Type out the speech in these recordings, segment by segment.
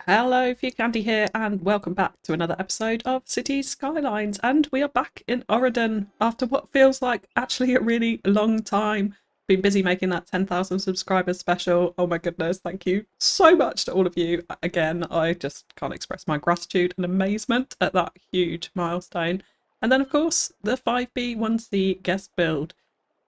Hello, FewCandy here, and welcome back to another episode of Cities Skylines. And we are back in Auridon after what feels like actually a really long time. Been busy making that 10,000 subscribers special. Oh my goodness, thank you so much to all of you. Again, I just can't express my gratitude and amazement at that huge milestone. And then, of course, the 5B1C guest build.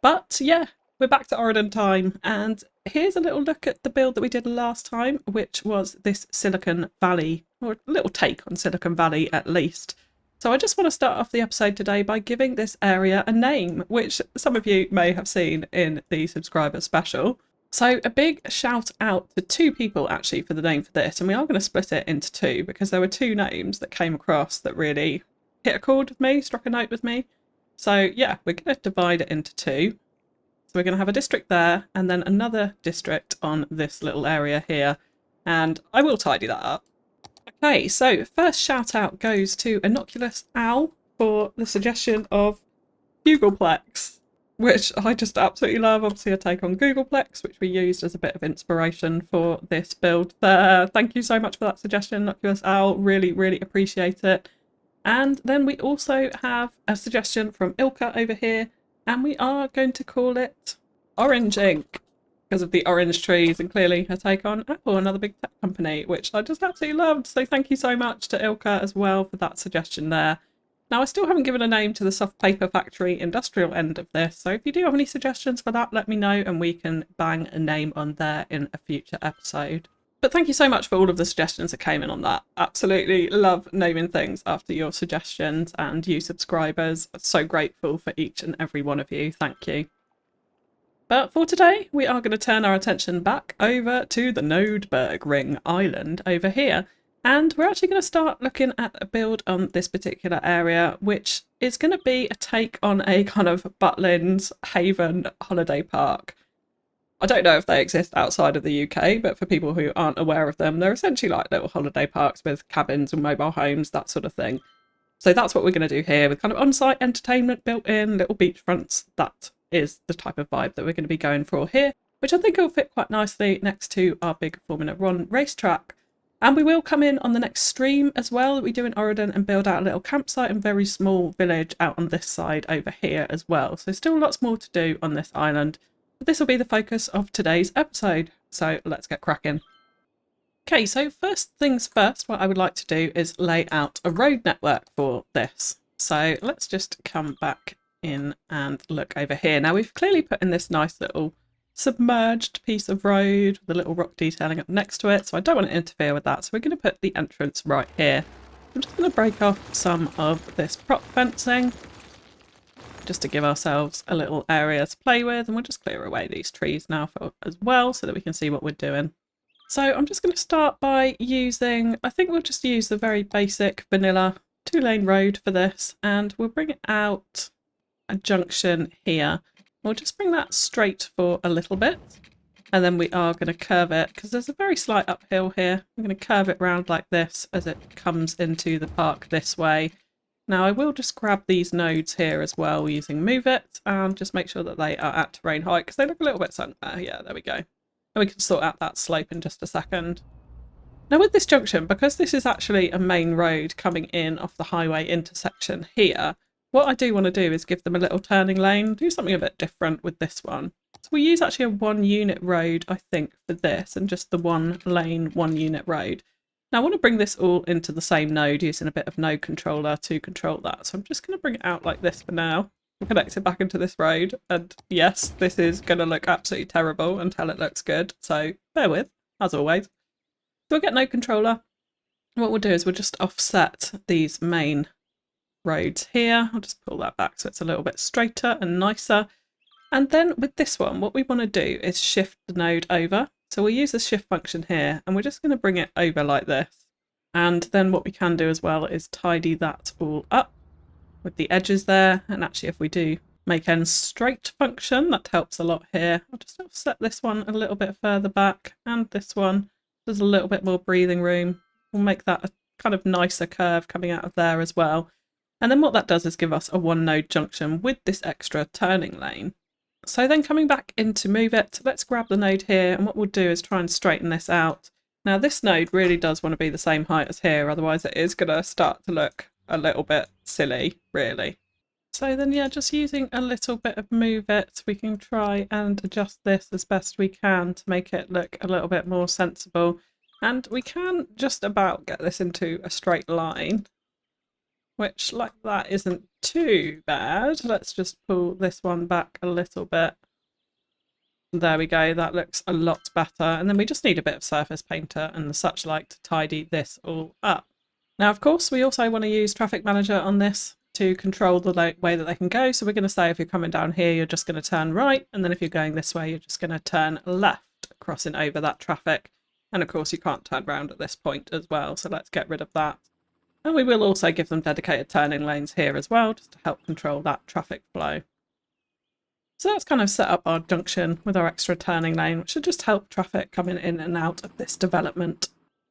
But yeah, we're back to Auridon time, and here's a little look at the build that we did last time, which was this Silicon Valley, or a little take on Silicon Valley at least. So I just want to start off the episode today by giving this area a name, which some of you may have seen in the subscriber special. So a big shout out to two people actually for the name for this, and we are going to split it into two because there were two names that came across that really hit a chord with me, struck a note with me. So yeah, we're going to divide it into two. So we're going to have a district there and then another district on this little area here. And I will tidy that up. Okay, so first shout out goes to Innocuous Owl for the suggestion of Googleplex, which I just absolutely love. Obviously a take on Googleplex, which we used as a bit of inspiration for this build there. Thank you so much for that suggestion, Innocuous Owl. Really, really appreciate it. And then we also have a suggestion from Ilka over here, and we are going to call it Orange Ink because of the orange trees, and clearly her take on Apple, another big tech company, which I just absolutely loved. So thank you so much to Ilka as well for that suggestion there. Now, I still haven't given a name to the soft paper factory industrial end of this, so if you do have any suggestions for that, let me know and we can bang a name on there in a future episode. But thank you so much for all of the suggestions that came in on that. Absolutely love naming things after your suggestions and you subscribers. So grateful for each and every one of you. Thank you. But for today, we are going to turn our attention back over to the Nordberg Island over here. And we're actually going to start looking at a build on this particular area, which is going to be a take on a kind of Butlins Haven holiday park. I don't know if they exist outside of the UK, but for people who aren't aware of them, they're essentially like little holiday parks with cabins and mobile homes, that sort of thing. So that's what we're going to do here with kind of on-site entertainment built in, little beachfronts. That is the type of vibe that we're going to be going for here, which I think will fit quite nicely next to our big Formula One racetrack. And we will come in on the next stream as well that we do in Auridon and build out a little campsite and very small village out on this side over here as well. So still lots more to do on this island. But this will be the focus of today's episode, so let's get cracking. Okay, so first things first, what I would like to do is lay out a road network for this. So let's just come back in and look over here. Now we've clearly put in this nice little submerged piece of road with a little rock detailing up next to it, so I don't want to interfere with that. So we're going to put the entrance right here. I'm just going to break off some of this prop fencing, just to give ourselves a little area to play with, and we'll just clear away these trees now as well so that we can see what we're doing. So I'm just going to start by using, I think we'll just use the very basic vanilla 2-lane road for this, and we'll bring it out a junction here. We'll just bring that straight for a little bit, and then we are going to curve it because there's a very slight uphill here. I'm going to curve it round like this as it comes into the park this way. Now I will just grab these nodes here as well using Move It and just make sure that they are at terrain height because they look a little bit sunk there. Yeah, there we go. And we can sort out that slope in just a second. Now with this junction, because this is actually a main road coming in off the highway intersection here, what I do want to do is give them a little turning lane, do something a bit different with this one. So we use actually a 1-unit road, I think, for this, and just the 1-lane, 1-unit road. Now I want to bring this all into the same node using a bit of node controller to control that. So I'm just going to bring it out like this for now and connect it back into this road. And yes, this is going to look absolutely terrible until it looks good. So bear with, as always. So we'll get node controller. What we'll do is we'll just offset these main roads here. I'll just pull that back so it's a little bit straighter and nicer. And then with this one, what we want to do is shift the node over. So we'll use the shift function here and we're just going to bring it over like this. And then what we can do as well is tidy that all up with the edges there. And actually if we do make ends straight function, that helps a lot here. I'll just offset this one a little bit further back, and this one, there's a little bit more breathing room. We'll make that a kind of nicer curve coming out of there as well. And then what that does is give us a 1-node junction with this extra turning lane. So then coming back into Move It, let's grab the node here, and what we'll do is try and straighten this out. Now this node really does want to be the same height as here, otherwise it is going to start to look a little bit silly, really. So then, yeah, just using a little bit of Move It, we can try and adjust this as best we can to make it look a little bit more sensible. And we can just about get this into a straight line, which like that isn't too bad. Let's just pull this one back a little bit. There we go, that looks a lot better. And then we just need a bit of surface painter and such like to tidy this all up. Now, of course, we also want to use Traffic Manager on this to control the way that they can go. So we're going to say if you're coming down here, you're just going to turn right. And then if you're going this way, you're just going to turn left, crossing over that traffic. And of course, you can't turn around at this point as well. So let's get rid of that. And we will also give them dedicated turning lanes here as well, just to help control that traffic flow. So that's kind of set up our junction with our extra turning lane, which should just help traffic coming in and out of this development.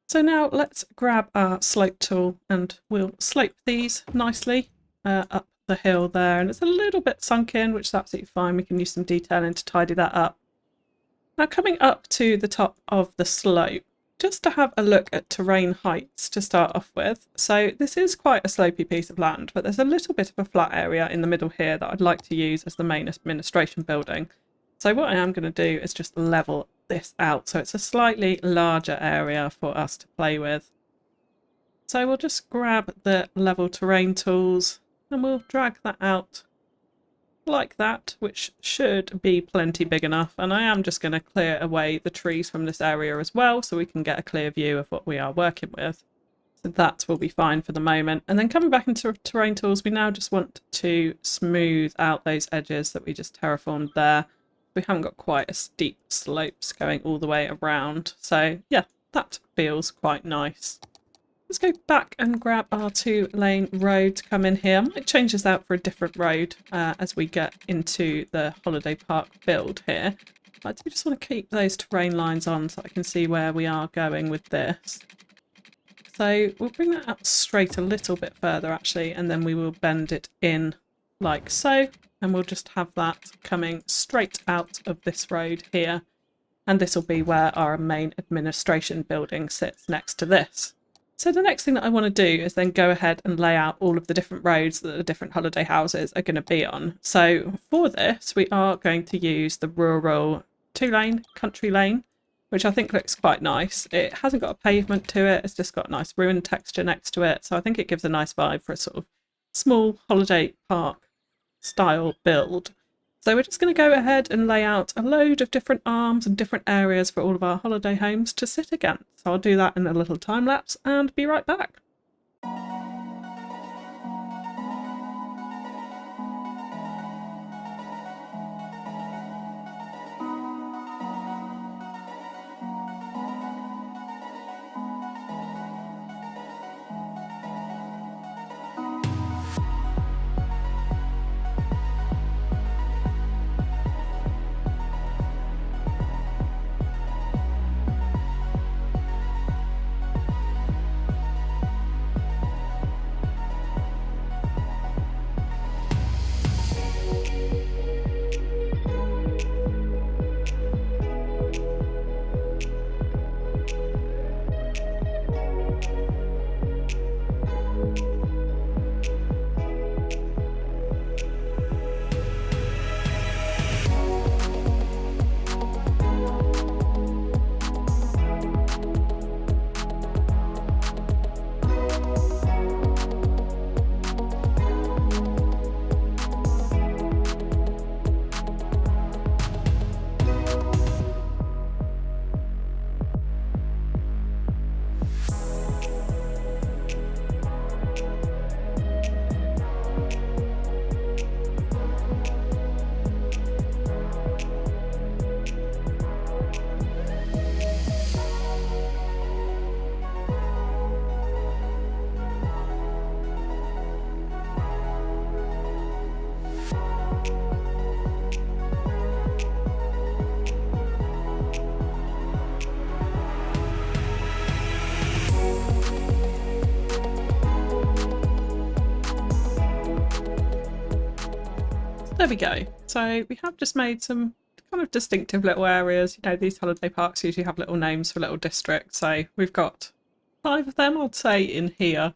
So now let's grab our slope tool and we'll slope these nicely up the hill there. And it's a little bit sunk in, which is absolutely fine. We can use some detailing to tidy that up. Now coming up to the top of the slope, just to have a look at terrain heights to start off with. So this is quite a slopey piece of land, but there's a little bit of a flat area in the middle here that I'd like to use as the main administration building. So what I am going to do is just level this out. So it's a slightly larger area for us to play with. So we'll just grab the level terrain tools and we'll drag that out like that, which should be plenty big enough. And I am just going to clear away the trees from this area as well, so we can get a clear view of what we are working with. So that will be fine for the moment. And then coming back into terrain tools, we now just want to smooth out those edges that we just terraformed there. We haven't got quite as steep slopes going all the way around. So yeah, that feels quite nice. Let's go back and grab our 2-lane road to come in here. I might change this out for a different road as we get into the holiday park build here. I do just want to keep those terrain lines on so I can see where we are going with this. So we'll bring that up straight a little bit further actually, and then we will bend it in like so. And we'll just have that coming straight out of this road here. And this will be where our main administration building sits next to this. So the next thing that I want to do is then go ahead and lay out all of the different roads that the different holiday houses are going to be on. So for this, we are going to use the rural 2-lane country lane, which I think looks quite nice. It hasn't got a pavement to it. It's just got a nice ruined texture next to it. So I think it gives a nice vibe for a sort of small holiday park style build. So we're just going to go ahead and lay out a load of different arms and different areas for all of our holiday homes to sit against. So I'll do that in a little time lapse and be right back. There we go. So we have just made some kind of distinctive little areas. You know, these holiday parks usually have little names for little districts. So we've got 5 of them, I'd say, in here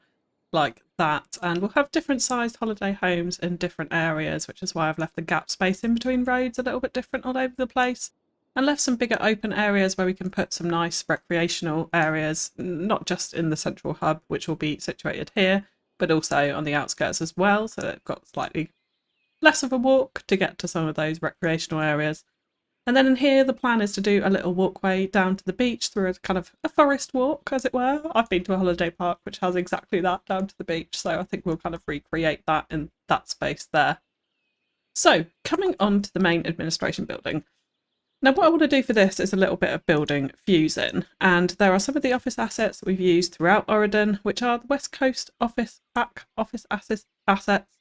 like that. And we'll have different sized holiday homes in different areas, which is why I've left the gap space in between roads a little bit different all over the place. And left some bigger open areas where we can put some nice recreational areas, not just in the central hub, which will be situated here, but also on the outskirts as well. So they've got slightly less of a walk to get to some of those recreational areas. And then in here, the plan is to do a little walkway down to the beach through a kind of a forest walk, as it were. I've been to a holiday park which has exactly that, down to the beach. So I think we'll kind of recreate that in that space there. So coming on to the main administration building. Now what I want to do for this is a little bit of building fusing, and there are some of the office assets that we've used throughout Auridon, which are the West Coast office assets.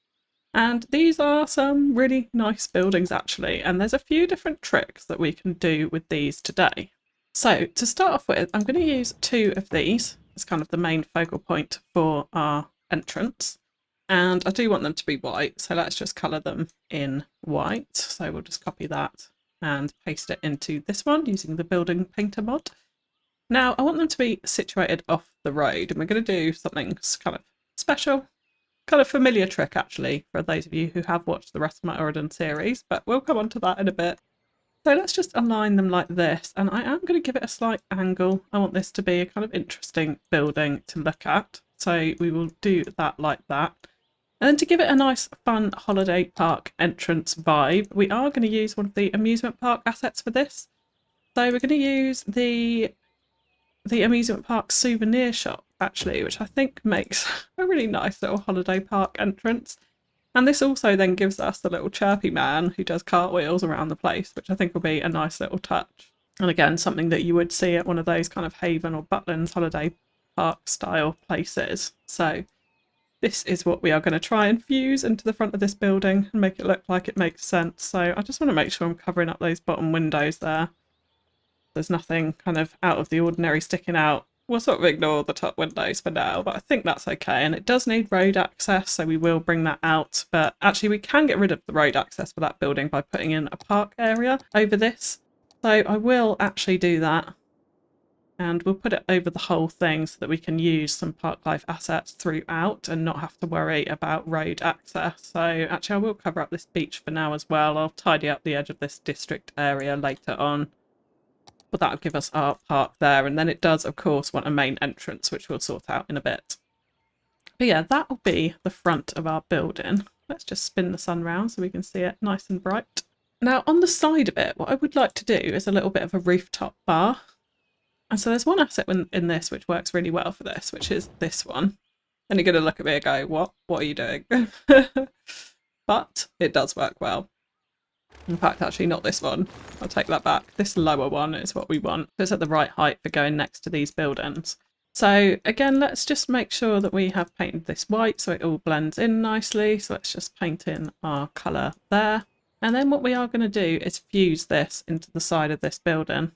And these are some really nice buildings actually, and there's a few different tricks that we can do with these today. So to start off with, I'm going to use 2 of these as kind of the main focal point for our entrance. And I do want them to be white, so let's just colour them in white. So we'll just copy that and paste it into this one using the building painter mod. Now I want them to be situated off the road, and we're going to do something kind of special. Kind of familiar trick actually for those of you who have watched the rest of my Auridon series, but we'll come on to that in a bit. So let's just align them like this, and I am going to give it a slight angle. I want this to be a kind of interesting building to look at, so we will do that like that. And then to give it a nice fun holiday park entrance vibe, we are going to use one of the amusement park assets for this. So we're going to use the amusement park souvenir shop actually, which I think makes a really nice little holiday park entrance. And this also then gives us the little chirpy man who does cartwheels around the place, which I think will be a nice little touch. And again, something that you would see at one of those kind of Haven or Butlins holiday park style places. So this is what we are going to try and fuse into the front of this building and make it look like it makes sense. So I just want to make sure I'm covering up those bottom windows there. There's nothing kind of out of the ordinary sticking out. We'll sort of ignore the top windows for now, but I think that's okay. And it does need road access, so we will bring that out. But actually we can get rid of the road access for that building by putting in a park area over this. So I will actually do that. And we'll put it over the whole thing so that we can use some park life assets throughout and not have to worry about road access. So actually I will cover up this beach for now as well. I'll tidy up the edge of this district area later on. But that'll give us our park there, and then it does of course want a main entrance, which we'll sort out in a bit. But yeah, that will be the front of our building. Let's just spin the sun round so we can see it nice and bright. Now on the side of it, what I would like to do is a little bit of a rooftop bar. And so there's one asset in this which works really well for this, which is this one. And you're going to look at me and go, what are you doing? But it does work well. In fact, actually not this one. I'll take that back. This lower one is what we want. It's at the right height for going next to these buildings. So again, let's just make sure that we have painted this white so it all blends in nicely. So let's just paint in our colour there. And then what we are going to do is fuse this into the side of this building.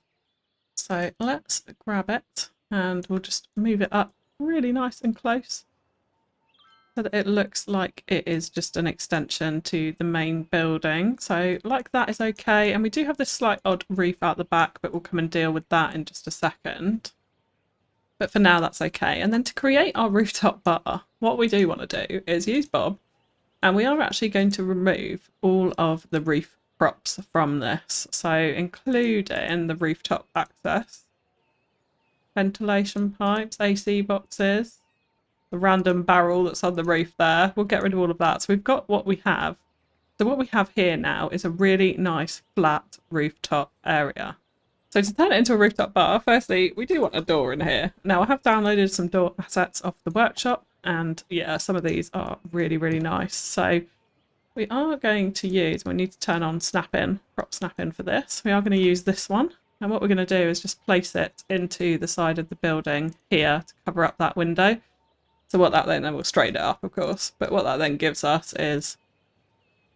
So let's grab it and we'll just move it up really nice and close, so that it looks like it is just an extension to the main building. So like that is okay. And we do have this slight odd roof out the back, but we'll come and deal with that in just a second. But for now, that's okay. And then to create our rooftop bar, what we do want to do is use Bob, and we are actually going to remove all of the roof props from this. So including the rooftop access, ventilation pipes, AC boxes, the random barrel that's on the roof there. We'll get rid of all of that. So we've got what we have. So what we have here now is a really nice flat rooftop area. So to turn it into a rooftop bar, firstly, we do want a door in here. Now I have downloaded some door assets off the workshop, and yeah, some of these are really, really nice. So we are going to use, we need to turn on snap-in, prop snap-in for this. We are going to use this one. And what we're going to do is just place it into the side of the building here to cover up that window. So what that then we'll straighten it up, of course, but what that then gives us is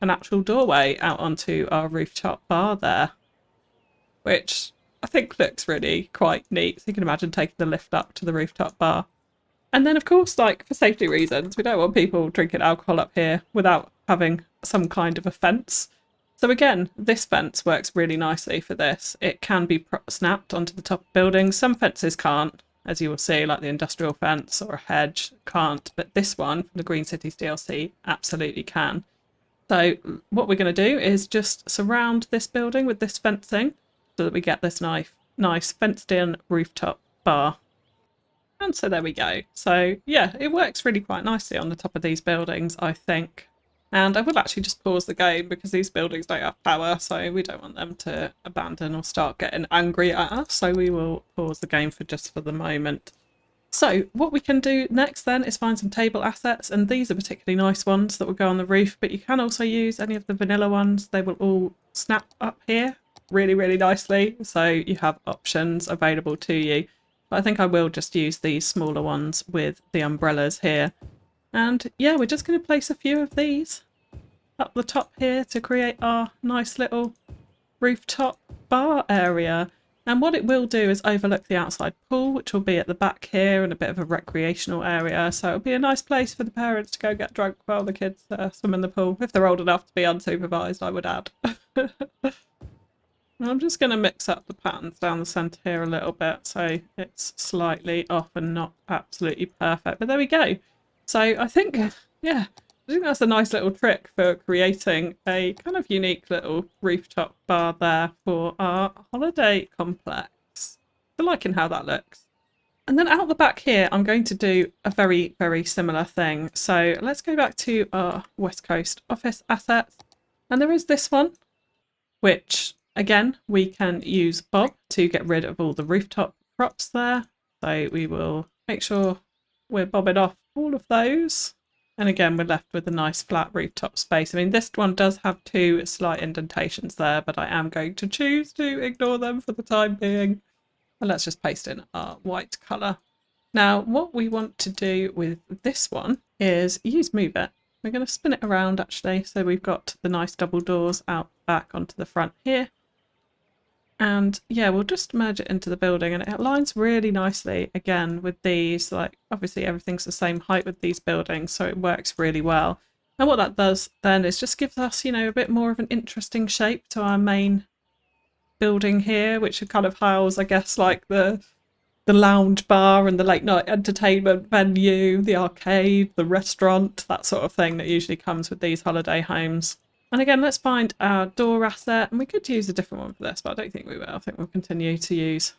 an actual doorway out onto our rooftop bar there, which I think looks really quite neat. So you can imagine taking the lift up to the rooftop bar. And then of course, like for safety reasons, we don't want people drinking alcohol up here without having some kind of a fence. So again, this fence works really nicely for this. It can be snapped onto the top of buildings. Some fences can't, as you will see, like the industrial fence or a hedge can't, but this one from the Green Cities DLC absolutely can. So what we're going to do is just surround this building with this fencing so that we get this nice fenced in rooftop bar. And so there we go. So yeah, it works really quite nicely on the top of these buildings, I think. And I will actually just pause the game because these buildings don't have power, so we don't want them to abandon or start getting angry at us. So we will pause the game for the moment. So what we can do next then is find some table assets, and these are particularly nice ones that will go on the roof, but you can also use any of the vanilla ones. They will all snap up here really, really nicely. So you have options available to you. But I think I will just use these smaller ones with the umbrellas here. And yeah, we're just going to place a few of these up the top here to create our nice little rooftop bar area. And what it will do is overlook the outside pool, which will be at the back here, and a bit of a recreational area. So it'll be a nice place for the parents to go get drunk while the kids swim in the pool, if they're old enough to be unsupervised, I would add. I'm just going to mix up the patterns down the centre here a little bit so it's slightly off and not absolutely perfect. But there we go. So I think, yeah, I think that's a nice little trick for creating a kind of unique little rooftop bar there for our holiday complex. I'm liking how that looks. And then out the back here, I'm going to do a very, very similar thing. So let's go back to our West Coast office assets. And there is this one, which again, we can use Bob to get rid of all the rooftop props there. So we will make sure we're bobbing off all of those. And again, we're left with a nice flat rooftop space. I mean, this one does have two slight indentations there, but I am going to choose to ignore them for the time being. And let's just paste in our white colour. Now, what we want to do with this one is use Move It. We're going to spin it around actually. So we've got the nice double doors out back onto the front here. And yeah, we'll just merge it into the building, and it aligns really nicely again with these. Like, obviously everything's the same height with these buildings, so it works really well. And what that does then is just gives us, you know, a bit more of an interesting shape to our main building here, which kind of house, I guess, like the lounge bar and the late night entertainment venue, the arcade, the restaurant, that sort of thing that usually comes with these holiday homes. And again, let's find our door asset, and we could use a different one for this, but I don't think we will. I think we'll continue to use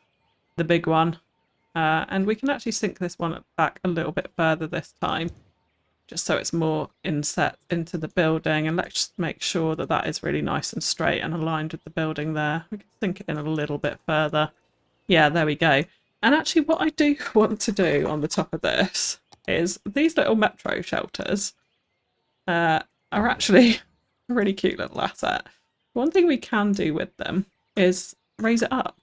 the big one. And we can actually sink this one back a little bit further this time, just so it's more inset into the building. And let's just make sure that that is really nice and straight and aligned with the building there. We can sink it in a little bit further. Yeah, there we go. And actually what I do want to do on the top of this is these little metro shelters are actually a really cute little asset. One thing we can do with them is raise it up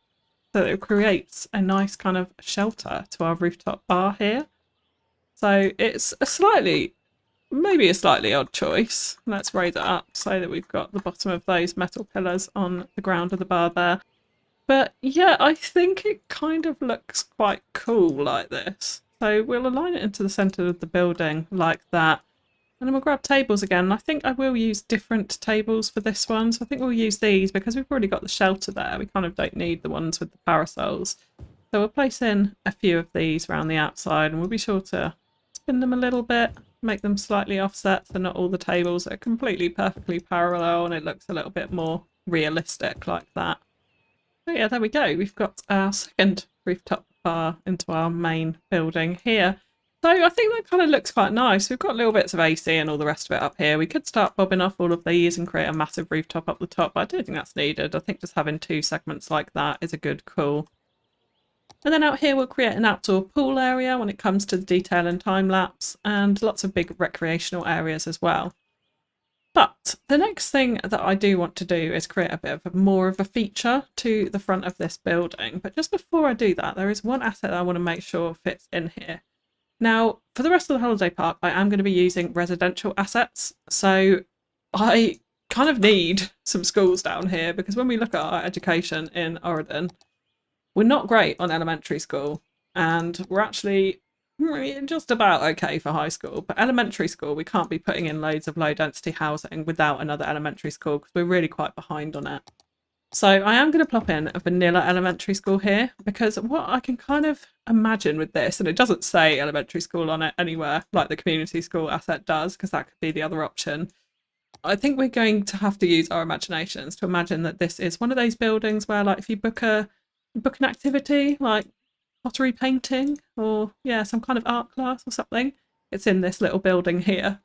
so that it creates a nice kind of shelter to our rooftop bar here. So it's maybe a slightly odd choice. Let's raise it up so that we've got the bottom of those metal pillars on the ground of the bar there. But yeah, I think it kind of looks quite cool like this. So we'll align it into the centre of the building like that. And then we'll grab tables again. I think I will use different tables for this one. So I think we'll use these because we've already got the shelter there. We kind of don't need the ones with the parasols. So we'll place in a few of these around the outside, and we'll be sure to spin them a little bit, make them slightly offset so not all the tables are completely perfectly parallel and it looks a little bit more realistic like that. So yeah, there we go. We've got our second rooftop bar into our main building here. So I think that kind of looks quite nice. We've got little bits of AC and all the rest of it up here. We could start bobbing off all of these and create a massive rooftop up the top, but I don't think that's needed. I think just having two segments like that is a good call. And then out here we'll create an outdoor pool area when it comes to the detail and time lapse, and lots of big recreational areas as well. But the next thing that I do want to do is create a bit of more of a feature to the front of this building. But just before I do that, there is one asset that I want to make sure fits in here. Now, for the rest of the holiday park, I am going to be using residential assets. So I kind of need some schools down here, because when we look at our education in Auridon, we're not great on elementary school, and we're actually just about okay for high school, but elementary school, we can't be putting in loads of low density housing without another elementary school because we're really quite behind on it. So I am going to plop in a vanilla elementary school here because what I can kind of imagine with this, and it doesn't say elementary school on it anywhere like the community school asset does, because that could be the other option. I think we're going to have to use our imaginations to imagine that this is one of those buildings where, like, if you book an activity like pottery painting or some kind of art class or something, it's in this little building here.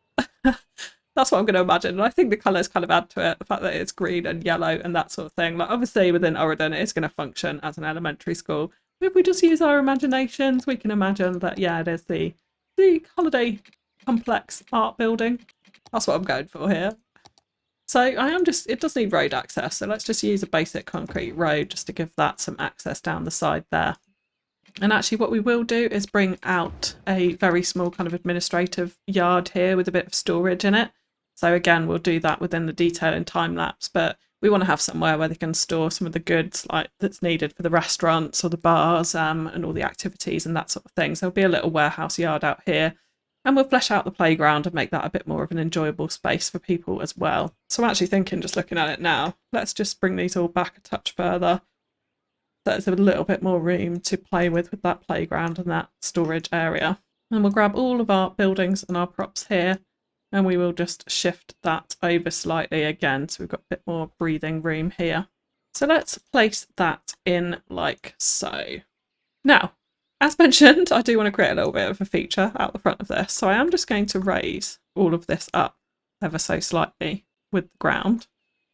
That's what I'm going to imagine, and I think the colours kind of add to it, the fact that it's green and yellow and that sort of thing. Like, obviously within Auridon it is going to function as an elementary school, but if we just use our imaginations we can imagine that it is the holiday complex art building. That's what I'm going for here. So it does need road access, so let's just use a basic concrete road just to give that some access down the side there. And actually what we will do is bring out a very small kind of administrative yard here with a bit of storage in it. So again, we'll do that within the detail in time-lapse, but we want to have somewhere where they can store some of the goods that's needed for the restaurants or the bars and all the activities and that sort of thing. So there'll be a little warehouse yard out here. And we'll flesh out the playground and make that a bit more of an enjoyable space for people as well. So I'm actually thinking, just looking at it now, let's just bring these all back a touch further. There's a little bit more room to play with that playground and that storage area. And we'll grab all of our buildings and our props here, and we will just shift that over slightly again, so we've got a bit more breathing room here. So let's place that in like so. Now, as mentioned, I do want to create a little bit of a feature out the front of this, so I am just going to raise all of this up ever so slightly with the ground.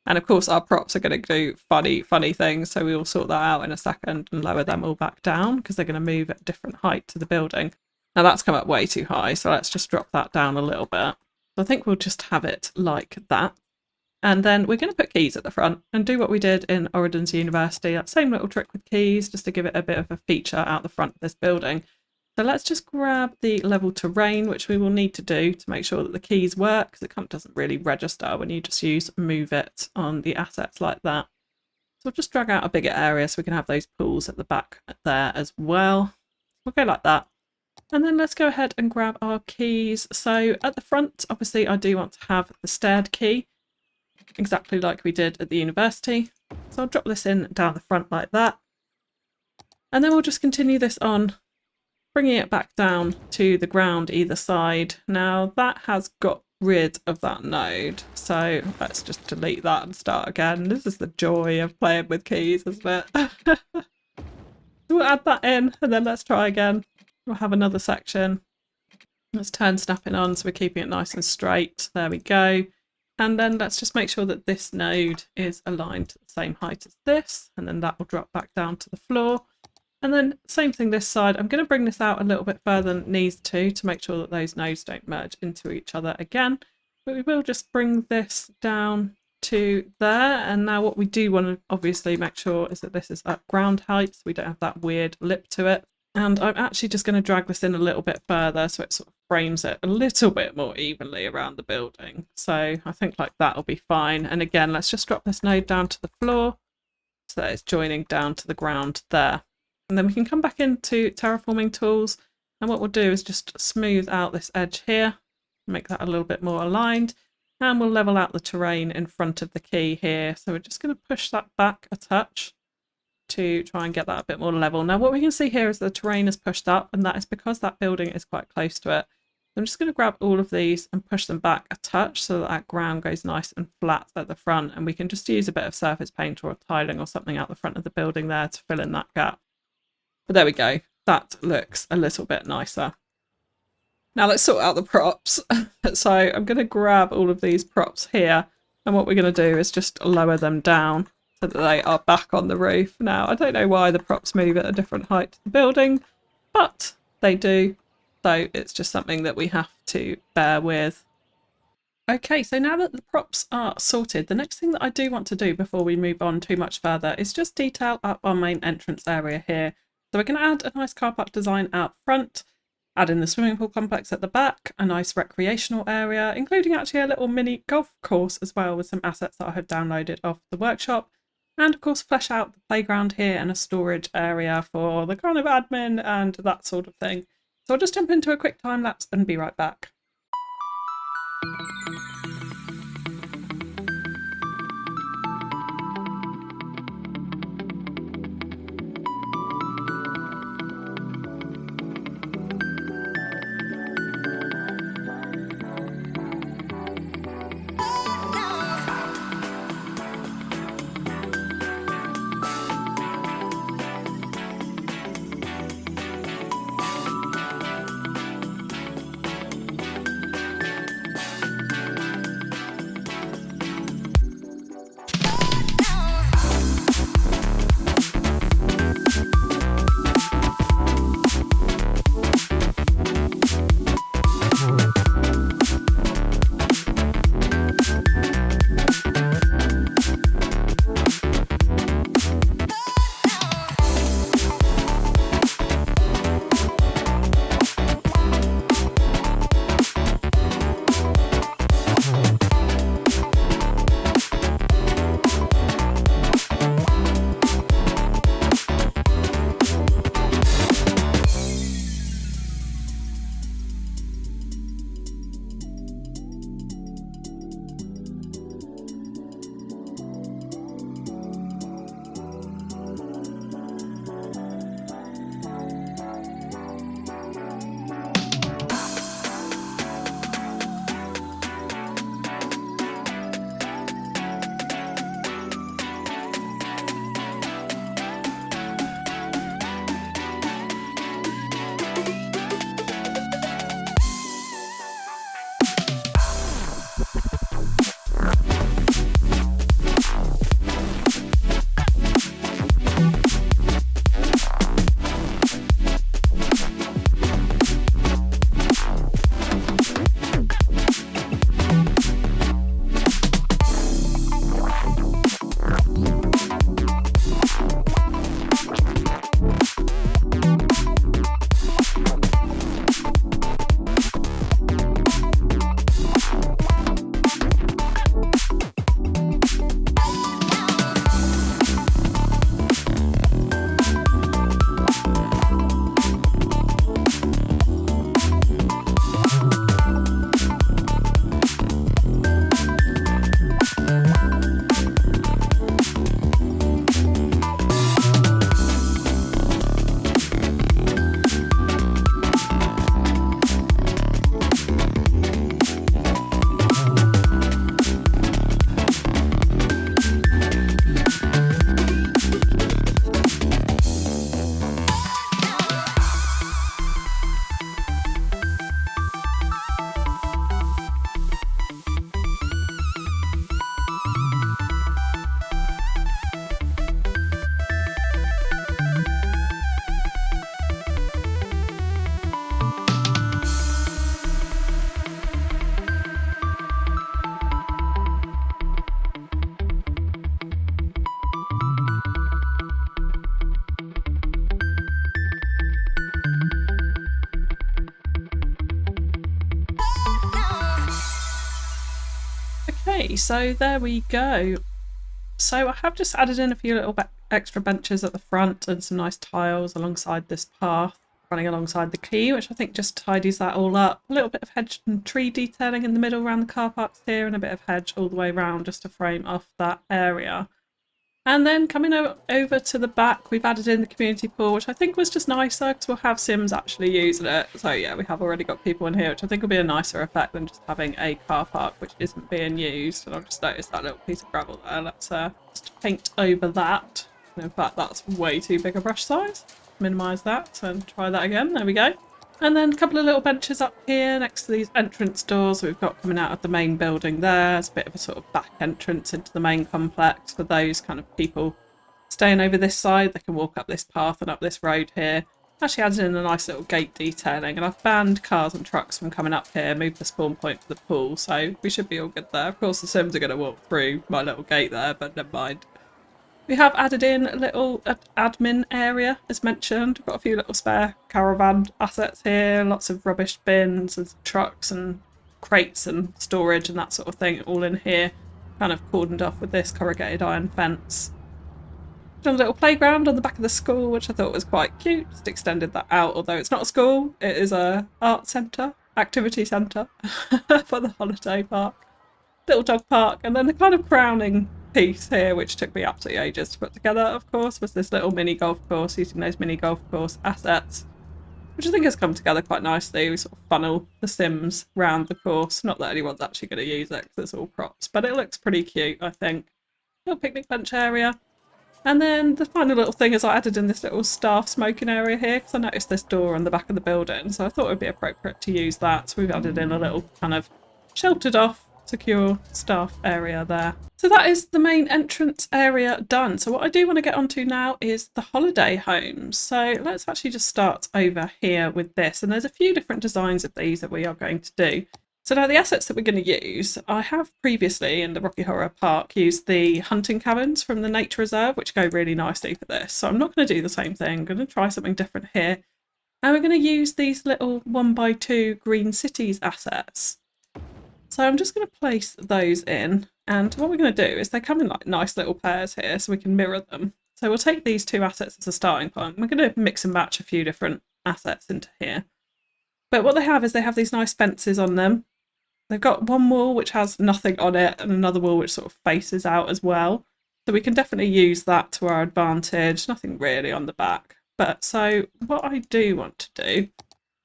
And of course our props are going to do funny things, so we will sort that out in a second and lower them all back down because they're going to move at a different height to the building. Now that's come up way too high, so let's just drop that down a little bit. So I think we'll just have it like that. And then we're going to put keys at the front and do what we did in Auridon's University, that same little trick with keys, just to give it a bit of a feature out the front of this building. So let's just grab the level terrain, which we will need to do to make sure that the keys work, because it doesn't really register when you just use move it on the assets like that. So we'll just drag out a bigger area so we can have those pools at the back there as well. We'll go like that. And then let's go ahead and grab our keys. So at the front, obviously I do want to have the staired key, exactly like we did at the university. So I'll drop this in down the front like that. And then we'll just continue this on, bringing it back down to the ground either side. Now that has got rid of that node, so let's just delete that and start again. This is the joy of playing with keys, isn't it? We'll add that in and then let's try again. We'll have another section. Let's turn snapping on so we're keeping it nice and straight. There we go. And then let's just make sure that this node is aligned to the same height as this, and then that will drop back down to the floor. And then same thing this side. I'm going to bring this out a little bit further than it needs to make sure that those nodes don't merge into each other again. But we will just bring this down to there. And now what we do want to obviously make sure is that this is at ground height, so we don't have that weird lip to it. And I'm actually just going to drag this in a little bit further so it sort of frames it a little bit more evenly around the building. So I think like that will be fine. And again, let's just drop this node down to the floor so that it's joining down to the ground there. And then we can come back into terraforming tools, and what we'll do is just smooth out this edge here, make that a little bit more aligned, and we'll level out the terrain in front of the key here. So we're just going to push that back a touch to try and get that a bit more level. Now what we can see here is the terrain is pushed up, and that is because that building is quite close to it. I'm just going to grab all of these and push them back a touch so that that ground goes nice and flat at the front, and we can just use a bit of surface paint or tiling or something out the front of the building there to fill in that gap. But there we go, that looks a little bit nicer. Now let's sort out the props. So I'm going to grab all of these props here, and what we're going to do is just lower them down so that they are back on the roof. Now I don't know why the props move at a different height to the building, but they do. So it's just something that we have to bear with. Okay, so now that the props are sorted, the next thing that I do want to do before we move on too much further is just detail up our main entrance area here. So we're going to add a nice car park design out front, add in the swimming pool complex at the back, a nice recreational area, including actually a little mini golf course as well with some assets that I had downloaded off the workshop, and of course flesh out the playground here and a storage area for the kind of admin and that sort of thing. So I'll just jump into a quick time lapse and be right back. Okay, so there we go. So I have just added in a few little extra benches at the front and some nice tiles alongside this path running alongside the quay, which I think just tidies that all up. A little bit of hedge and tree detailing in the middle around the car parks here, and a bit of hedge all the way around just to frame off that area. And then coming over to the back, we've added in the community pool, which I think was just nicer because we'll have Sims actually using it. So yeah, we have already got people in here, which I think will be a nicer effect than just having a car park which isn't being used. And I've just noticed that little piece of gravel there. Let's just paint over that. And in fact, that's way too big a brush size. Minimise that and try that again. There we go. And then a couple of little benches up here next to these entrance doors we've got coming out of the main building there. It's a bit of a sort of back entrance into the main complex for those kind of people staying over this side. They can walk up this path and up this road here. Actually adds in a nice little gate detailing, and I've banned cars and trucks from coming up here, moved the spawn point for the pool, so we should be all good there. Of course the Sims are going to walk through my little gate there, but never mind. We have added in a little admin area, as mentioned. We've got a few little spare caravan assets here, lots of rubbish bins and trucks and crates and storage and that sort of thing all in here, kind of cordoned off with this corrugated iron fence. done a little playground on the back of the school, which I thought was quite cute. Just extended that out, although it's not a school, it is a art centre, activity centre for the holiday park. Little dog park, and then the kind of crowning piece here, which took me absolutely ages to put together, of course, was this little mini golf course using those mini golf course assets, which I think has come together quite nicely. We sort of funnel the Sims round the course. Not that anyone's actually going to use it because it's all props, but it looks pretty cute, I think. Little picnic bench area. And then the final little thing is I added in this little staff smoking area here because I noticed this door on the back of the building, so I thought it would be appropriate to use that. So we've added in a little kind of sheltered off, secure staff area there. So that is the main entrance area done. So what I do want to get onto now is the holiday homes. So let's actually just start over here with this. And there's a few different designs of these that we are going to do. So now the assets that we're going to use, I have previously in the Rocky Horror Park used the hunting cabins from the nature reserve, which go really nicely for this. So I'm not going to do the same thing. I'm going to try something different here. And we're going to use these little 1x2 green cities assets. So I'm just going to place those in, and what we're going to do is they come in like nice little pairs here so we can mirror them. So we'll take these two assets as a starting point. We're going to mix and match a few different assets into here. But what they have is they have these nice fences on them. They've got one wall which has nothing on it and another wall which sort of faces out as well. So we can definitely use that to our advantage. Nothing really on the back. But so what I do want to do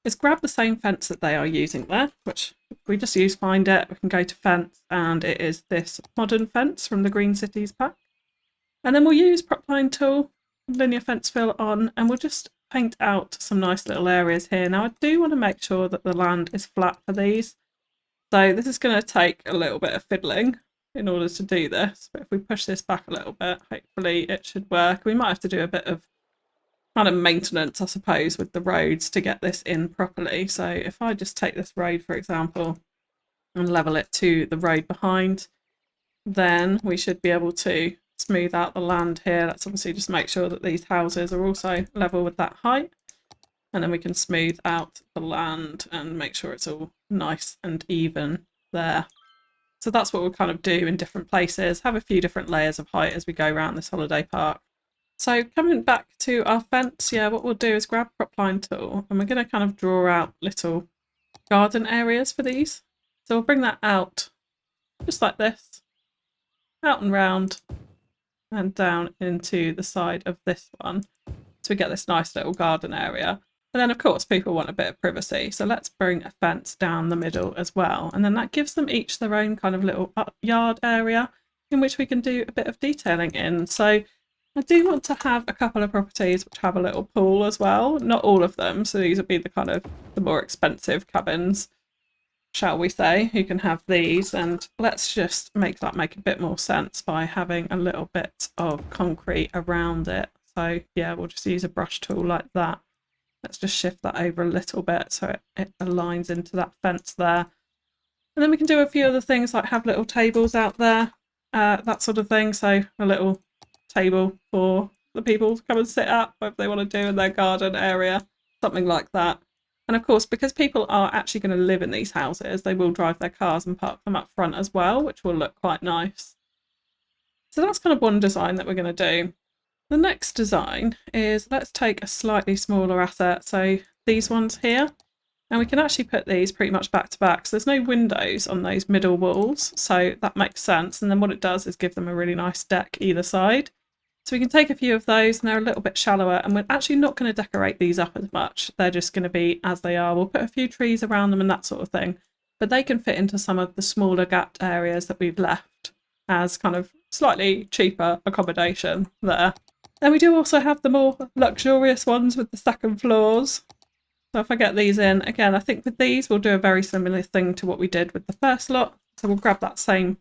is grab the same fence that they are using there, which if we just use find it, we can go to fence, and it is this modern fence from the Green Cities pack. And then we'll use prop line tool, linear fence fill on, and we'll just paint out some nice little areas here. Now I do want to make sure that the land is flat for these. So this is going to take a little bit of fiddling in order to do this. But if we push this back a little bit, hopefully it should work. We might have to do a bit of kind of maintenance, I suppose, with the roads to get this in properly. So if I just take this road, for example, and level it to the road behind, then we should be able to smooth out the land here. Let's obviously just make sure that these houses are also level with that height. And then we can smooth out the land and make sure it's all nice and even there. So that's what we'll kind of do in different places, have a few different layers of height as we go around this holiday park. So coming back to our fence, yeah, what we'll do is grab prop line tool, and we're going to kind of draw out little garden areas for these. So we'll bring that out just like this, out and round and down into the side of this one. So we get this nice little garden area. And then of course people want a bit of privacy, so let's bring a fence down the middle as well. And then that gives them each their own kind of little yard area in which we can do a bit of detailing in. So I do want to have a couple of properties which have a little pool as well. Not all of them, so these would be the kind of the more expensive cabins, shall we say, who can have these. And let's just make that make a bit more sense by having a little bit of concrete around it. So yeah, we'll just use a brush tool like that. Let's just shift that over a little bit so it aligns into that fence there. And then we can do a few other things like have little tables out there, that sort of thing. So a little table for the people to come and sit at, whatever they want to do in their garden area, something like that. And of course, because people are actually going to live in these houses, they will drive their cars and park them up front as well, which will look quite nice. So that's kind of one design that we're going to do. The next design is, let's take a slightly smaller asset, so these ones here, and we can actually put these pretty much back to back. So there's no windows on those middle walls, so that makes sense. And then what it does is give them a really nice deck either side. So we can take a few of those, and they're a little bit shallower, and we're actually not going to decorate these up as much. They're just going to be as they are. We'll put a few trees around them and that sort of thing, but they can fit into some of the smaller gapped areas that we've left as kind of slightly cheaper accommodation there. Then we do also have the more luxurious ones with the second floors. So if I get these in, again, I think with these we'll do a very similar thing to what we did with the first lot. So we'll grab that same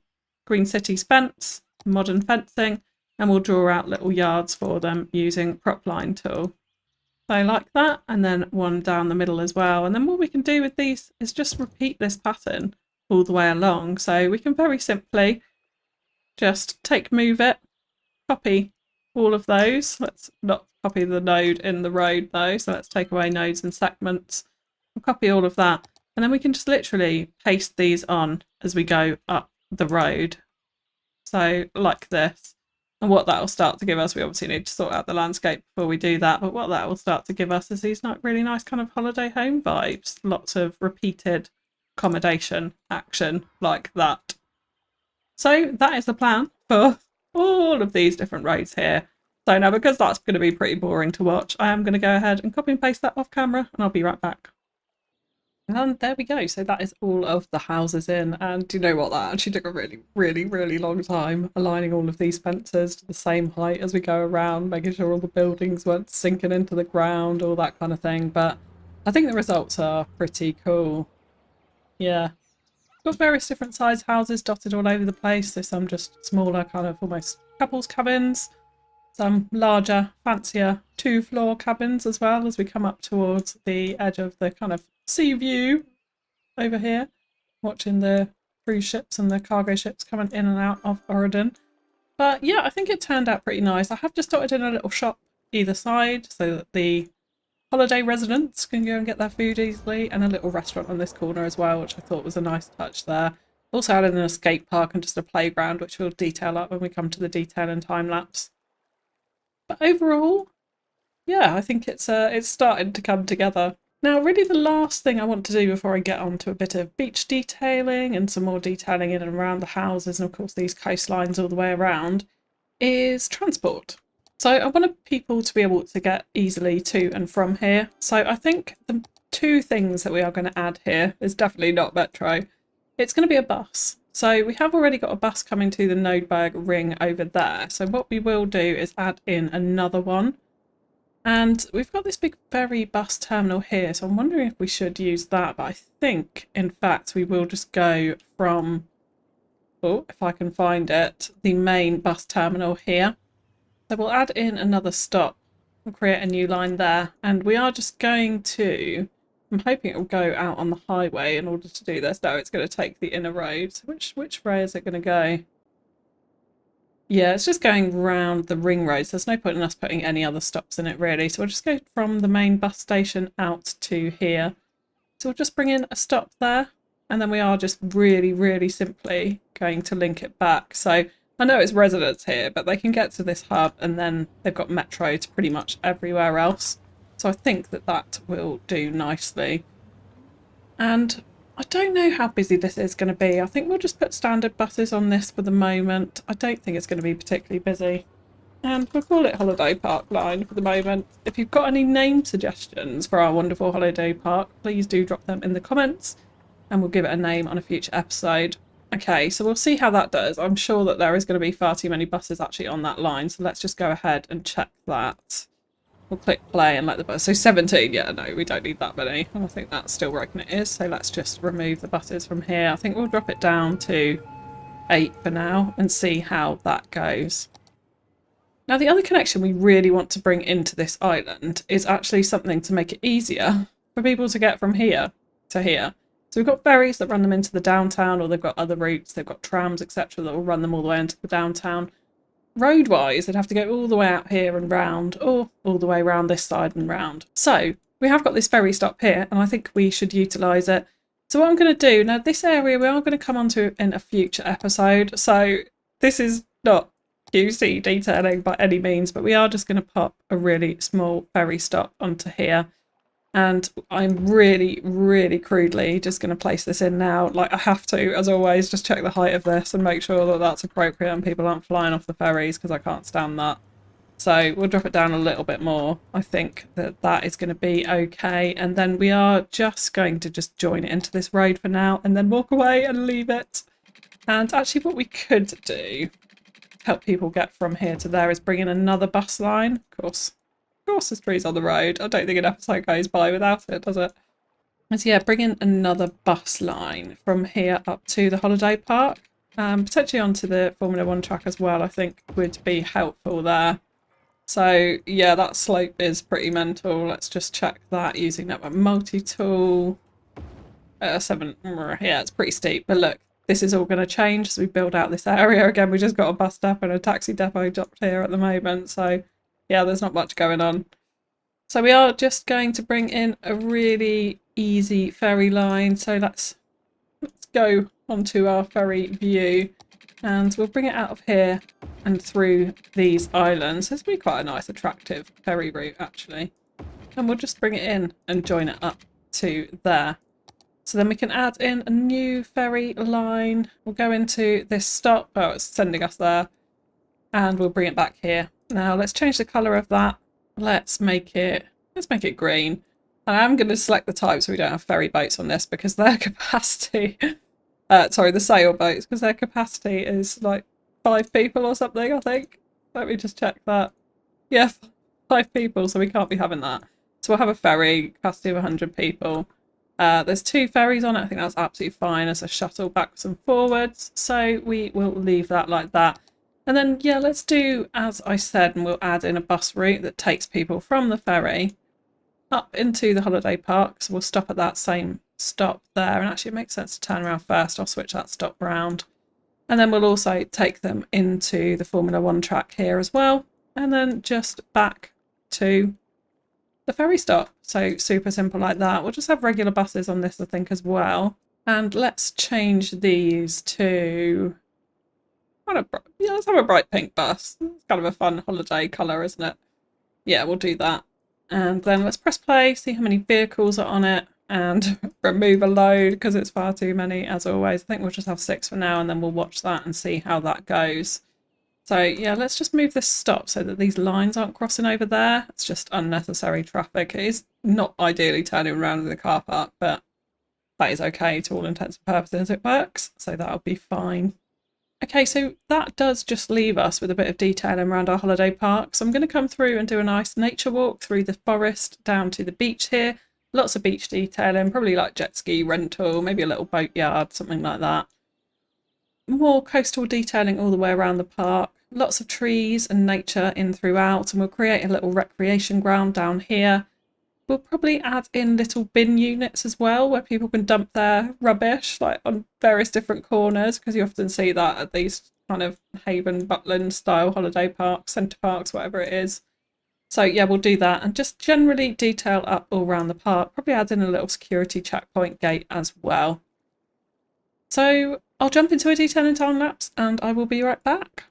Green Cities fence, modern fencing, and we'll draw out little yards for them using prop line tool. So like that, and then one down the middle as well. And then what we can do with these is just repeat this pattern all the way along. So we can very simply just move it, copy all of those. Let's not copy the node in the road though, so let's take away nodes and segments. We'll copy all of that, and then we can just literally paste these on as we go up the road. So like this. And what that will start to give us, we obviously need to sort out the landscape before we do that, but what that will start to give us is these really nice kind of holiday home vibes. Lots of repeated accommodation action like that. So that is the plan for all of these different roads here. So now, because that's going to be pretty boring to watch, I am going to go ahead and copy and paste that off camera, and I'll be right back. And there we go. So that is all of the houses in. And do you know what? That actually took a really long time, aligning all of these fences to the same height as we go around, making sure all the buildings weren't sinking into the ground, all that kind of thing. But I think the results are pretty cool. Yeah. Got various different size houses dotted all over the place. So some just smaller, kind of almost couples cabins. Some larger, fancier 2-floor cabins as well as we come up towards the edge of the kind of sea view over here, watching the cruise ships and the cargo ships coming in and out of Auridon. But yeah, I think it turned out pretty nice. I have just dotted in a little shop either side so that the holiday residents can go and get their food easily, and a little restaurant on this corner as well, which I thought was a nice touch there. Also added an escape park and just a playground, which we'll detail up when we come to the detail and time lapse. But overall, yeah, I think it's starting to come together. Now, really the last thing I want to do before I get on to a bit of beach detailing and some more detailing in and around the houses, and of course these coastlines all the way around, is transport. So I wanted people to be able to get easily to and from here. So I think the two things that we are going to add here is definitely not metro. It's going to be a bus. So we have already got a bus coming to the Nodberg ring over there. So what we will do is add in another one. And we've got this big ferry bus terminal here, so I'm wondering if we should use that. But I think, in fact, we will just go from, oh, if I can find it, the main bus terminal here. So we'll add in another stop. We'll create a new line there. And we are just going to, I'm hoping it will go out on the highway in order to do this. No, it's going to take the inner road. So which way is it going to go? Yeah, it's just going round the ring road, so there's no point in us putting any other stops in it really. So we'll just go from the main bus station out to here. So we'll just bring in a stop there, and then we are just really simply going to link it back. So I know it's residents here, but they can get to this hub and then they've got metro to pretty much everywhere else. So I think that that will do nicely. And I don't know how busy this is going to be. I think we'll just put standard buses on this for the moment. I don't think it's going to be particularly busy. And we'll call it Holiday Park Line for the moment. If you've got any name suggestions for our wonderful holiday park, please do drop them in the comments and we'll give it a name on a future episode. Okay, so we'll see how that does. I'm sure that there is going to be far too many buses actually on that line, so let's just go ahead and check that. We'll click play and let the bus. So 17, yeah, no, we don't need that many. And I think that's still working, it is. So let's just remove the buses from here. I think we'll drop it down to 8 for now and see how that goes. Now, the other connection we really want to bring into this island is actually something to make it easier for people to get from here to here. So we've got ferries that run them into the downtown, or they've got other routes, they've got trams, etc. that will run them all the way into the downtown. Road-wise, they'd have to go all the way out here and round, or all the way around this side and round. So we have got this ferry stop here, and I think we should utilise it. So what I'm going to do, now this area we are going to come onto in a future episode, so this is not QC detailing by any means, but we are just going to pop a really small ferry stop onto here. And I'm really crudely just going to place this in now. Like I have to, as always, just check the height of this and make sure that that's appropriate and people aren't flying off the ferries, because I can't stand that. So we'll drop it down a little bit more. I think that that is going to be okay. And then we are just going to just join it into this road for now and then walk away and leave it. And actually what we could do to help people get from here to there is bring in another bus line. Of course there's trees on the road. I don't think an episode goes by without it, does it? So yeah, bring in another bus line from here up to the holiday park. Potentially onto the Formula 1 track as well, I think would be helpful there. So yeah, that slope is pretty mental. Let's just check that using Network Multi-Tool. 7, yeah, it's pretty steep. But look, this is all going to change as we build out this area. Again, we just got a bus depot and a taxi depot dropped here at the moment. So yeah, there's not much going on. So we are just going to bring in a really easy ferry line. So let's go onto our ferry view and we'll bring it out of here and through these islands. This would be quite a nice, attractive ferry route, actually. And we'll just bring it in and join it up to there. So then we can add in a new ferry line. We'll go into this stop. Oh, it's sending us there. And we'll bring it back here. Now let's change the colour of that. Let's make it green. And I'm going to select the type so we don't have ferry boats on this because their capacity, sorry, the sailboats, because their capacity is like 5 people or something, I think. Let me just check that. Yeah, 5 people, so we can't be having that. So we'll have a ferry, capacity of 100 people. There's 2 ferries on it. I think that's absolutely fine as a shuttle backwards and forwards. So we will leave that like that. And then, yeah, let's do as I said, and we'll add in a bus route that takes people from the ferry up into the holiday park. So we'll stop at that same stop there. And actually it makes sense to turn around first. I'll switch that stop round. And then we'll also take them into the Formula 1 track here as well. And then just back to the ferry stop. So super simple like that. We'll just have regular buses on this, I think, as well. And let's change these to... yeah, let's have a bright pink bus. It's kind of a fun holiday colour, isn't it? Yeah, we'll do that. And then let's press play, see how many vehicles are on it, and remove a load because it's far too many, as always. I think we'll just have 6 for now, and then we'll watch that and see how that goes. So yeah, let's just move this stop so that these lines aren't crossing over there. It's just unnecessary traffic. It is not ideally turning around in the car park, but that is okay to all intents and purposes. It works, so that'll be fine. Okay, so that does just leave us with a bit of detailing around our holiday park. So I'm going to come through and do a nice nature walk through the forest down to the beach here. Lots of beach detailing, probably like jet ski rental, maybe a little boatyard, something like that. More coastal detailing all the way around the park. Lots of trees and nature in throughout, and we'll create a little recreation ground down here. We'll probably add in little bin units as well, where people can dump their rubbish, like on various different corners, because you often see that at these kind of Haven, Butland style holiday parks, centre parks, whatever it is. So yeah, we'll do that, and just generally detail up all around the park. Probably add in a little security checkpoint gate as well. So I'll jump into a detailing time lapse, and I will be right back.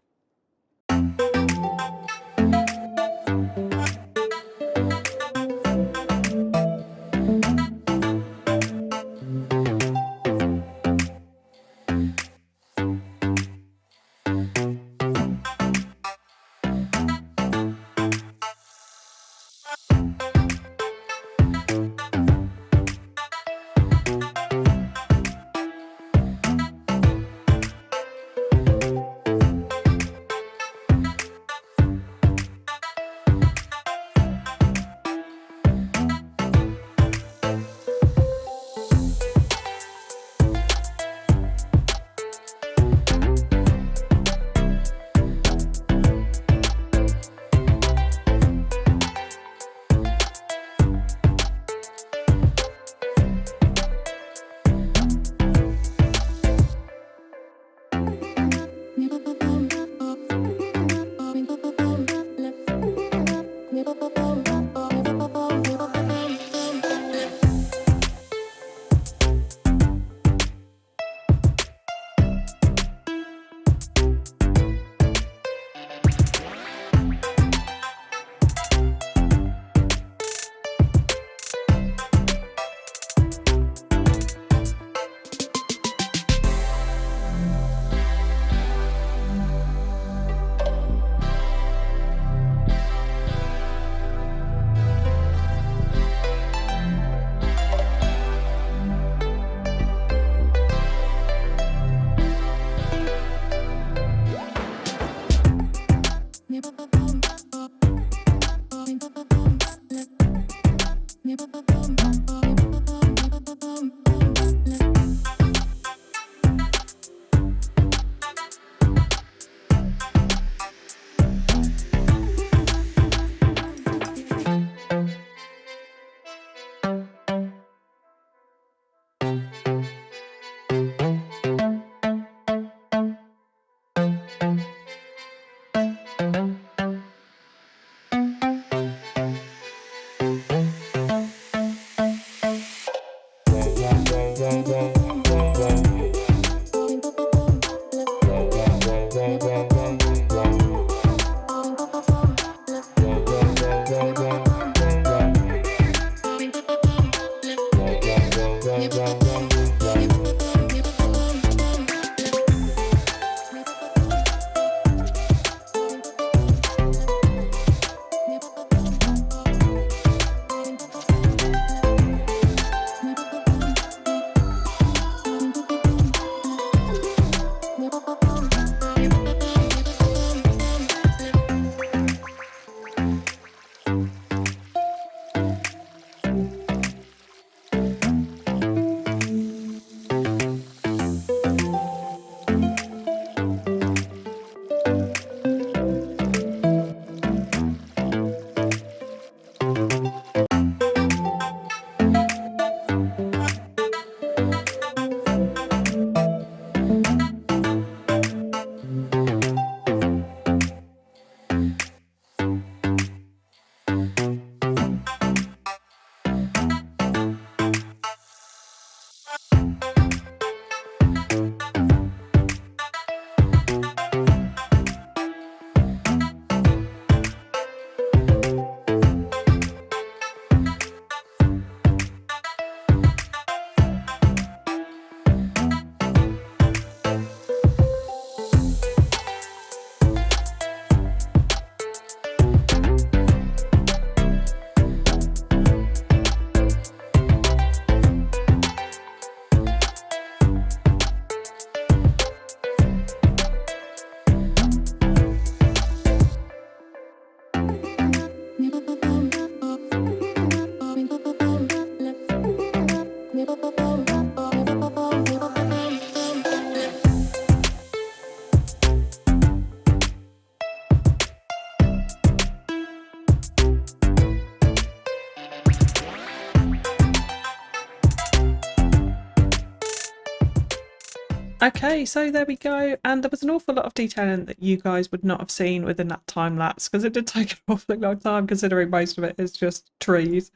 Okay, so there we go, and there was an awful lot of detailing that you guys would not have seen within that time lapse because it did take an awfully long time considering most of it is just trees.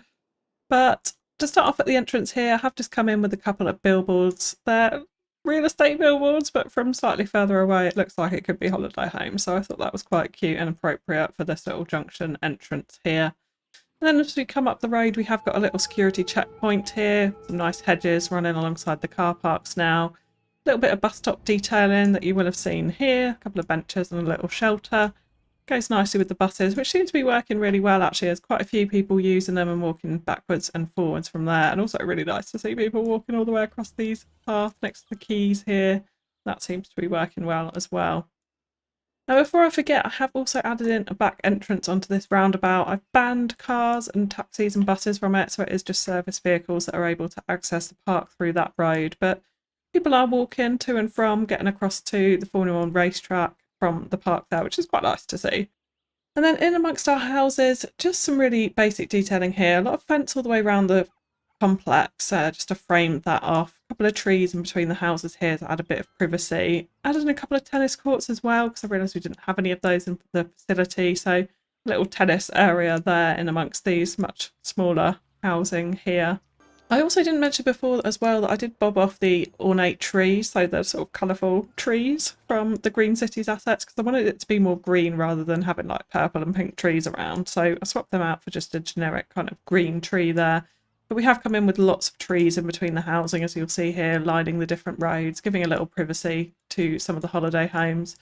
But to start off at the entrance here, I have just come in with a couple of billboards. They're real estate billboards, but from slightly further away it looks like it could be holiday homes, so I thought that was quite cute and appropriate for this little junction entrance here. And then as we come up the road, we have got a little security checkpoint here, some nice hedges running alongside the car parks now. A little bit of bus stop detailing that you will have seen here, a couple of benches and a little shelter. Goes nicely with the buses, which seem to be working really well actually. There's quite a few people using them and walking backwards and forwards from there, and also really nice to see people walking all the way across these paths next to the quays here. That seems to be working well as well. Now before I forget, I have also added in a back entrance onto this roundabout. I've banned cars and taxis and buses from it, so it is just service vehicles that are able to access the park through that road, but people are walking to and from, getting across to the Formula 1 racetrack from the park there, which is quite nice to see. And then in amongst our houses, just some really basic detailing here. A lot of fence all the way around the complex, just to frame that off. A couple of trees in between the houses here to add a bit of privacy. Added in a couple of tennis courts as well, because I realised we didn't have any of those in the facility. So a little tennis area there in amongst these much smaller housing here. I also didn't mention before as well that I did bob off the ornate trees, so the sort of colourful trees from the Green Cities assets, because I wanted it to be more green rather than having like purple and pink trees around. So I swapped them out for just a generic kind of green tree there. But we have come in with lots of trees in between the housing, as you'll see here, lining the different roads, giving a little privacy to some of the holiday homes.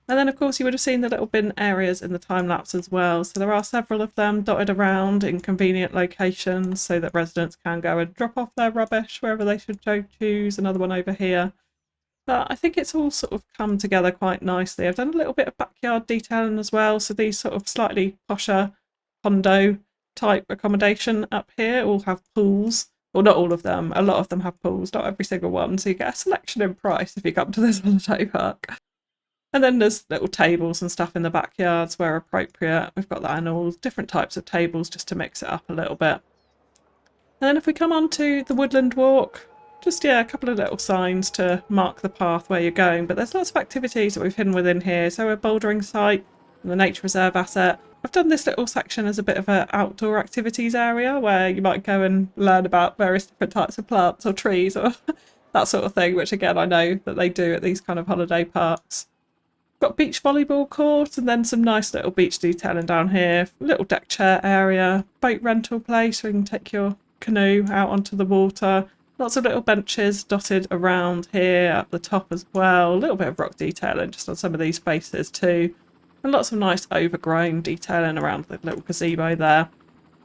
And then, of course, you would have seen the little bin areas in the time lapse as well. So there are several of them dotted around in convenient locations so that residents can go and drop off their rubbish wherever they should choose. Another one over here. But I think it's all sort of come together quite nicely. I've done a little bit of backyard detailing as well. So these sort of slightly posher condo type accommodation up here all have pools. Well, not all of them. A lot of them have pools, not every single one. So you get a selection in price if you come to this holiday park. And then there's little tables and stuff in the backyards where appropriate. We've got that in all different types of tables just to mix it up a little bit. And then if we come on to the woodland walk, just, yeah, a couple of little signs to mark the path where you're going. But there's lots of activities that we've hidden within here. So a bouldering site and the nature reserve asset. I've done this little section as a bit of an outdoor activities area where you might go and learn about various different types of plants or trees or that sort of thing, which again I know that they do at these kind of holiday parks. Got beach volleyball court and then some nice little beach detailing down here. Little deck chair area, boat rental place where you can take your canoe out onto the water. Lots of little benches dotted around here at the top as well. A little bit of rock detailing just on some of these faces too. And lots of nice overgrown detailing around the little gazebo there.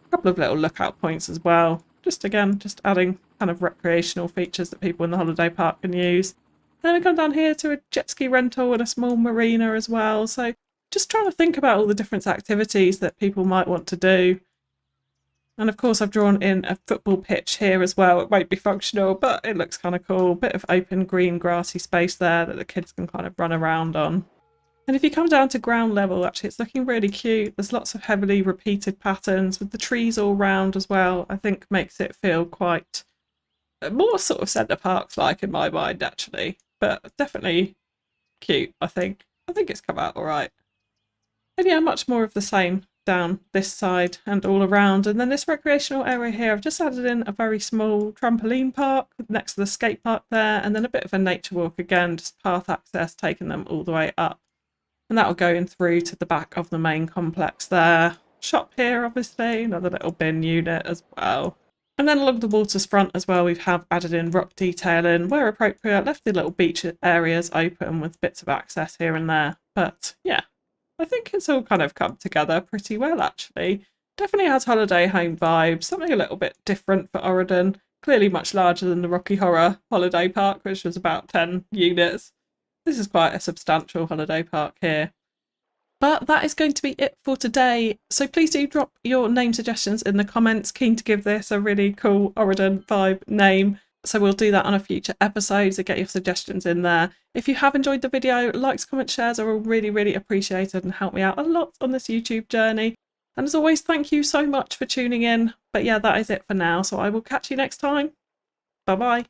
A couple of little lookout points as well. Just again, just adding kind of recreational features that people in the holiday park can use. Then we come down here to a jet ski rental and a small marina as well. So just trying to think about all the different activities that people might want to do. And of course I've drawn in a football pitch here as well. It won't be functional, but it looks kind of cool. Bit of open green grassy space there that the kids can kind of run around on. And if you come down to ground level, actually it's looking really cute. There's lots of heavily repeated patterns with the trees all round as well. I think makes it feel quite more sort of Centre Parks like in my mind actually. but definitely cute, I think. I think it's come out all right. And yeah, much more of the same down this side and all around. And then this recreational area here, I've just added in a very small trampoline park next to the skate park there, and then a bit of a nature walk again, just path access, taking them all the way up. And that'll go in through to the back of the main complex there. Shop here, obviously, another little bin unit as well. And then along the water's front as well, we have added in rock detailing where appropriate, left the little beach areas open with bits of access here and there. But yeah, I think it's all kind of come together pretty well, actually. Definitely has holiday home vibes, something a little bit different for Auridon. Clearly much larger than the Rocky Horror holiday park, which was about 10 units. This is quite a substantial holiday park here. But that is going to be it for today. So please do drop your name suggestions in the comments. Keen to give this a really cool Auridon vibe name. So we'll do that on a future episode, so get your suggestions in there. If you have enjoyed the video, likes, comments, shares are all really, really appreciated and help me out a lot on this YouTube journey. And as always, thank you so much for tuning in. But yeah, that is it for now. So I will catch you next time. Bye bye.